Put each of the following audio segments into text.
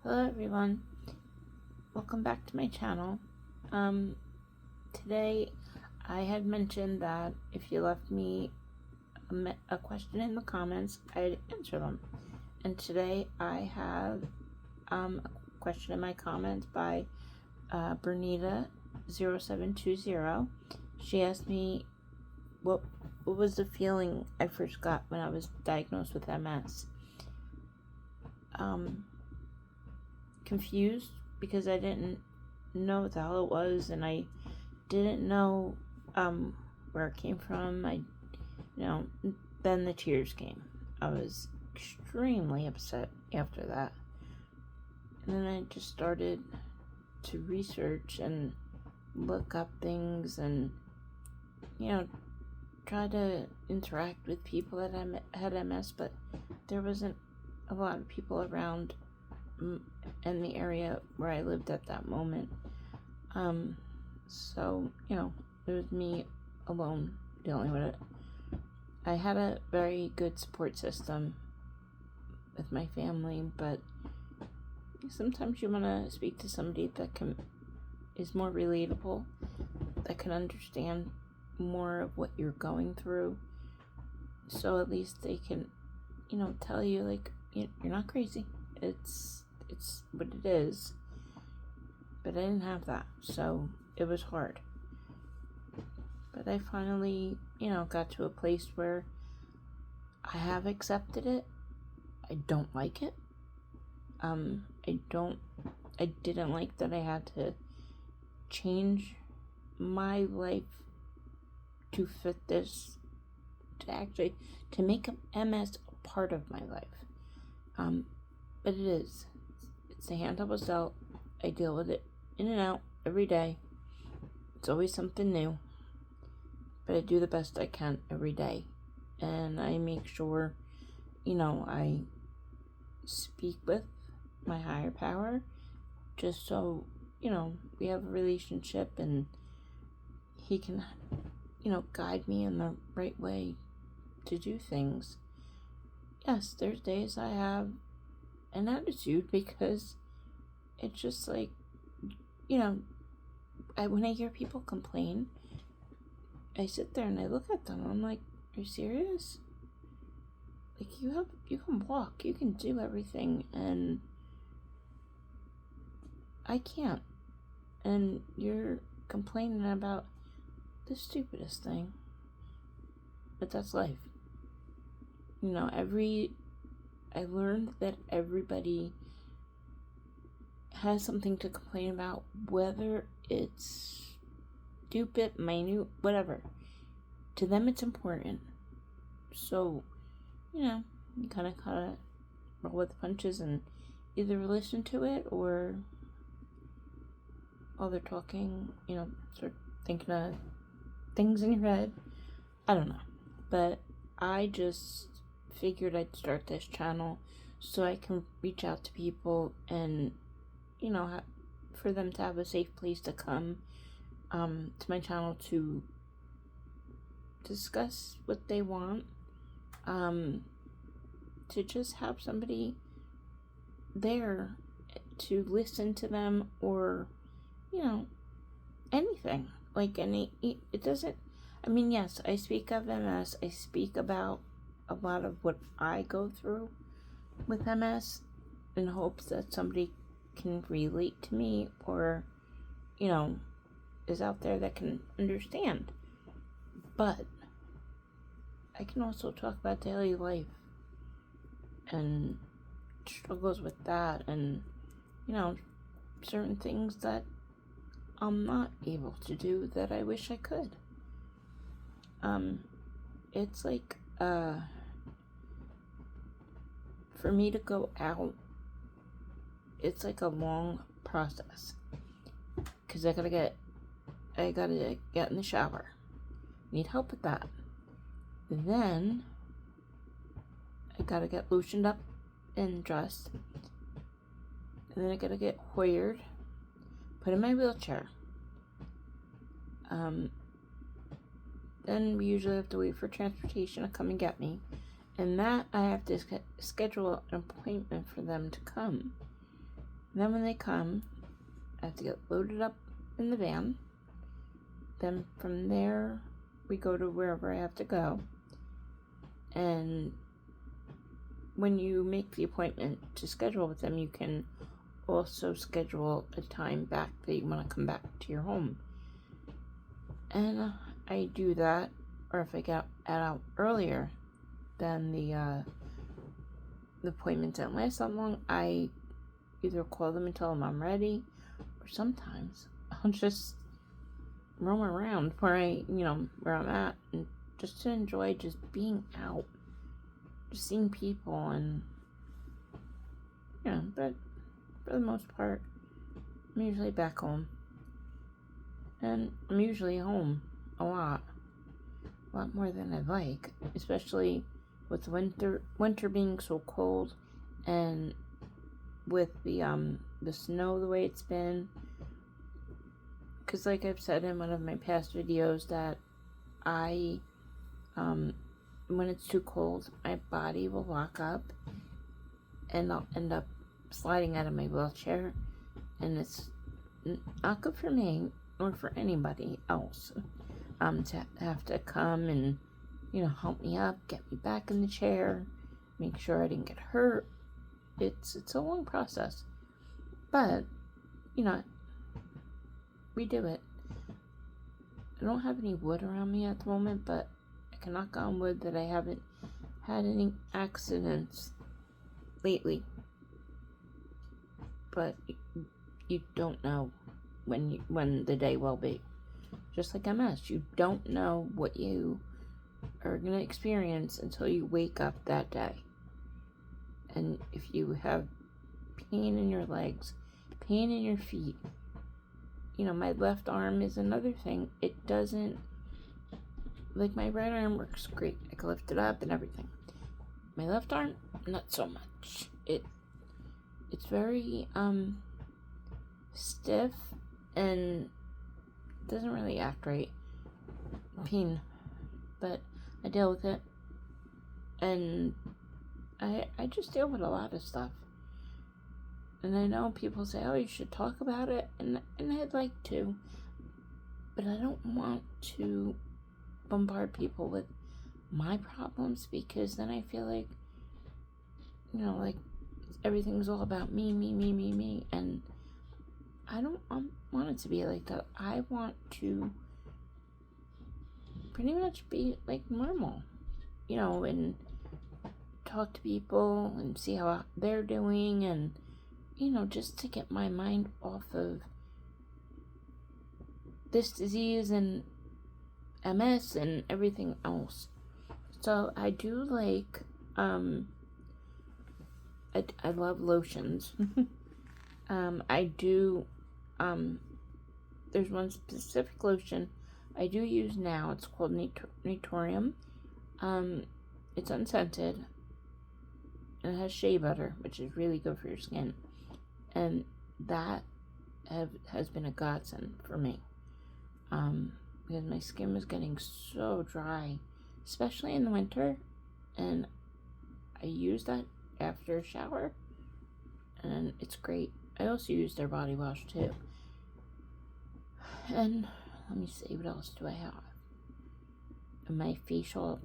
Hello everyone, welcome back to my channel. Today I had mentioned that if you left me a question in the comments, I'd answer them. And today I have a question in my comments by Bernita0720. She asked me what was the feeling I first got when I was diagnosed with MS. Confused because I didn't know what the hell it was, and I didn't know where it came from. Then the tears came. I was extremely upset after that, and then I just started to research and look up things and try to interact with people that had MS, but there wasn't a lot of people around in the area where I lived at that moment. So it was me alone dealing with it. I had a very good support system with my family, but sometimes you want to speak to somebody that is more relatable, that can understand more of what you're going through, so at least they can tell you, like, you're not crazy. It's what it is. But I didn't have that, so it was hard. But I finally, got to a place where I have accepted it. I don't like it. I didn't like that I had to change my life to fit this, to make MS a part of my life. But it is. It's a hand double dealt. I deal with it in and out every day. It's always something new. But I do the best I can every day. And I make sure, I speak with my higher power, just so, we have a relationship and he can, guide me in the right way to do things. Yes, there's days I have an attitude because it's just like, when I hear people complain, I sit there and I look at them. I'm like, are you serious? Like, you can walk, you can do everything, and I can't. And you're complaining about the stupidest thing. But that's life. I learned that everybody has something to complain about, whether it's stupid, minute, whatever. To them, it's important. So, you kind of roll with the punches and either listen to it, or while they're talking, start thinking of things in your head. I don't know. But I just figured I'd start this channel so I can reach out to people and, for them to have a safe place to come to my channel to discuss what they want, to just have somebody there to listen to them, or, anything. It doesn't, yes, I speak of MS, I speak about a lot of what I go through with MS in hopes that somebody can relate to me, or, is out there that can understand. But I can also talk about daily life and struggles with that, and, certain things that I'm not able to do that I wish I could. It's like, for me to go out, it's like a long process, because I gotta get in the shower, need help with that, then I gotta get loosened up and dressed, and then I gotta get hoyered, put in my wheelchair. Then we usually have to wait for transportation to come and get me, and that I have to schedule an appointment for them to come. Then when they come, I have to get loaded up in the van. Then from there, we go to wherever I have to go. And when you make the appointment to schedule with them, you can also schedule a time back that you want to come back to your home. And I do that, or if I get out earlier than the appointment doesn't last that long, I either call them and tell them I'm ready, or sometimes I'll just roam around where I'm at, and just to enjoy just being out, just seeing people, and but for the most part, I'm usually back home, and I'm usually home a lot more than I'd like, especially with winter being so cold, and with the snow the way it's been. Because like I've said in one of my past videos, that I when it's too cold, my body will lock up and I'll end up sliding out of my wheelchair, and it's not good for me or for anybody else to have to come and help me up, get me back in the chair, make sure I didn't get hurt. It's a long process, but we do it. I don't have any wood around me at the moment, but I can knock on wood that I haven't had any accidents lately. But you don't know when the day will be. Just like MS, you don't know what you are going to experience until you wake up that day. And if you have pain in your legs, pain in your feet, my left arm is another thing. It doesn't, like, my right arm works great. I can lift it up and everything. My left arm, not so much. It's very stiff and doesn't really act right. Pain, but I deal with it, and I just deal with a lot of stuff. And I know people say, oh, you should talk about it, and I'd like to, but I don't want to bombard people with my problems, because then I feel like, like everything's all about me, and I don't want it to be like that. I want to pretty much be like normal, and talk to people and see how they're doing, and just to get my mind off of this disease and MS and everything else. So I do like, I love lotions. I do, there's one specific lotion I do use now. It's called Natorium. It's unscented, and it has shea butter, which is really good for your skin. And that has been a godsend for me, because my skin was getting so dry, especially in the winter, and I use that after a shower, and it's great. I also use their body wash too. And let me see, what else do I have? My facial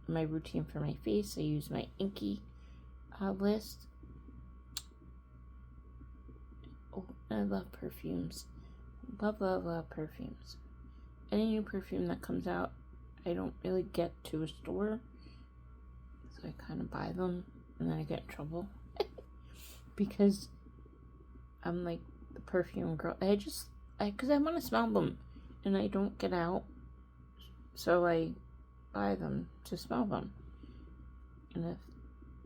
my routine for my face, I use my Inky list. Oh, I love perfumes. Love perfumes. Any new perfume that comes out, I don't really get to a store, so I kind of buy them, and then I get in trouble because I'm like the perfume girl. Because I want to smell them, and I don't get out, so I buy them to smell them, and if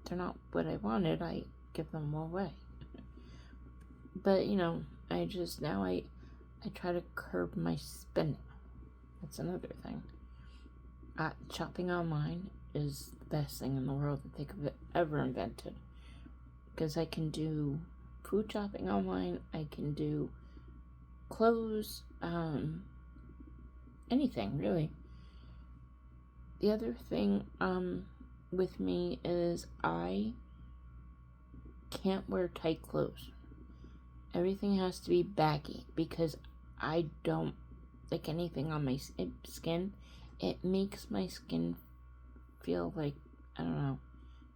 they're not what I wanted, I give them away. But I try to curb my spending. That's another thing. Shopping online is the best thing in the world that they could have ever invented, because I can do food shopping online, I can do clothes, anything really. The other thing with me is I can't wear tight clothes. everything has to be baggy because I don't like anything on my skin. It makes my skin feel like, I don't know,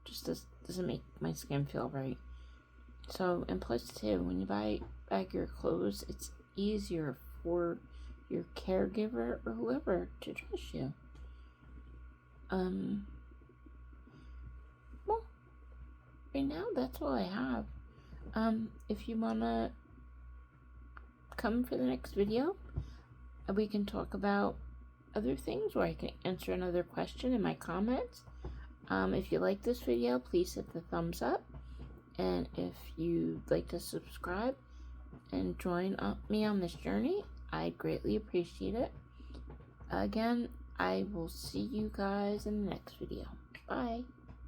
just doesn't make my skin feel right. So, and plus too, when you buy your clothes, it's easier for your caregiver or whoever to trust you. Well, right now that's all I have. If you wanna come for the next video, we can talk about other things, or I can answer another question in my comments. If you like this video, please hit the thumbs up, and if you'd like to subscribe and join me on this journey, I'd greatly appreciate it. Again, I will see you guys in the next video. Bye.